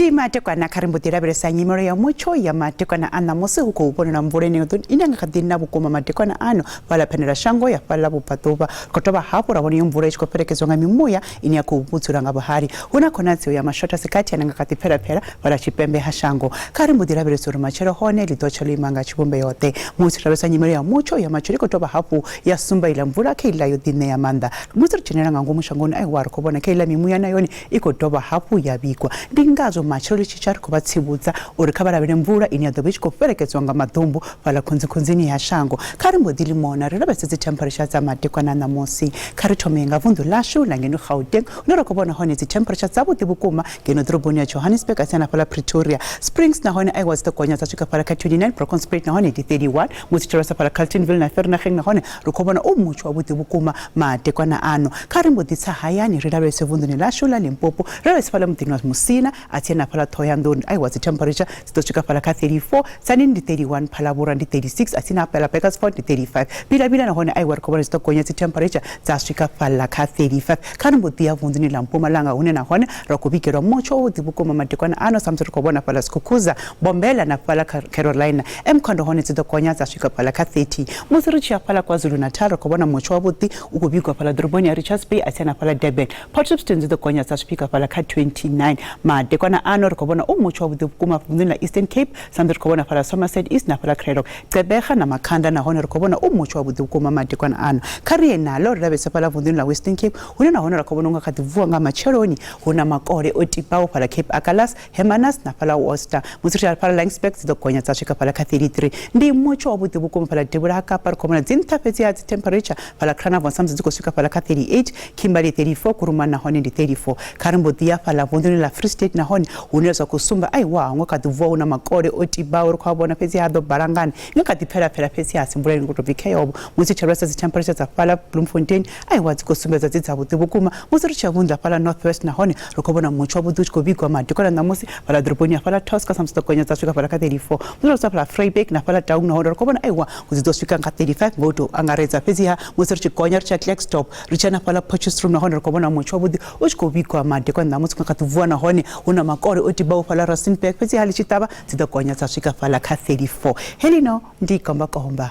Ndi matekwana karimbutira beresa nyimero ya Mutsho ya matekwana ana mose huko upone na mvure ni inanga kadina bukoma matekwana ano pala penera shango ya pala bupatoba kotoba hapo raboni mvure chiko perekezo nga mimuya ini yakubutsura nga bahari huna konatsi ya mashota sikati ananga katipera pera pala chipembe hashango karimbutira beresa rumachero hone litocha limanga chibombe yote Mutsho beresa nyimero ya Mutsho ya machuri kotoba hapo ya sumba ila mvura keila yodine ya manda Mutsho chenera nga ngumu shangoni ai war kobona keila mimuya na yoni ikotoba hapo ya bikwa ndingazo machoro chichari kubatsibutsa uri kabarabire mvura ini yadobichi koperekezwa nga madumbu pala kunzini ya shango kari mbodili mona rero baseze temperature za matekwana na mosi kari tomenga vundu lashu na ngeno Gauteng unoro kubona hone zi temperature za butibukuma ngeno droboni ya Johannesburg asana pala Pretoria Springs na hone aiwas to konya tsuka pala 29 Brokenspruit na hone 31 Mutsho pala Carletonville na Vereeniging na hone rukobona umucho wabutibukuma matekwana ano kari mboditsa hayani rero bese vundu ni lashu la Limpopo rero pala mtinwa musina atiena pala Thoyandoni aiwas temperature zitochika pala 34 sani ndi 31 pala Bura ndi 36 atina pala Bakersford ndi 35 bila na hone aiwar kobona zitokonya temperature zashika pala 35 kana mbutia vundu ni Mpumalanga hune na hone rakubikira Mutsho udibukoma matekwana ano samtoro kobona pala Skukuza Bombela na pala Carolina Mkondo hone zitokonya zashika pala 30 Musirichi pala KwaZulu-Natal kobona Mutsho wabuti ukubikwa pala Droboni ya Richards Bay atina pala Durban Port Shepstone zitokonya zashika pala 29 matekwana ano kobona Mutsho wabudukuma vundu Eastern Cape samtoro kobona pala Somerset East na pala Craddock Gqeberha na Makhanda na hone kobona Mutsho wabudukuma matekwana ano kari nalo rabese pala vundu la Western Cape huna na hone kobona ngakadivuwa nga macheloni huna makore otipao pala Cape Akalas Hermanus na pala Worcester Musirichi pala Langsberg zitokonya zashika pala 33 ndi Mutsho wabudukuma pala Debora Kapa kobona zintapezi ya temperature pala Cranavon samzi zikosika pala 38 Kimberley 34 Kuruma na hone ndi 34 karimbodia pala vundu la Free State na hone unaweza kusumba aiwa ngakadivuwa una makore otipao rukabona pezi ya do barangani ngakadipera pezi ya simbule ngutobike yobo Musirichi rasa temperature za pala Bloemfontein aiwa zikosumba za zitsabutibukuma Musirichi vundu pala Northwest na hone rukabona Mutsho wabuduchi kubikwa matekwana na mosi pala Droboni ya pala Tosca samstokonya zashika pala 34 Musirichi pala Vryburg na pala Taung na hone rukabona aiwa kuzidoswika nga 35 ngoto angareza pezi ya Musirichi konya richa Klerksdorp richana pala Potchefstroom na hone rukabona Mutsho wabudu uchikubikwa matekwana na mosi ngakatuvuwa na hone una makore otibao pala Rustenburg pezi hali chitaba zitokonya zashika pala 34 helino ndikomba kohomba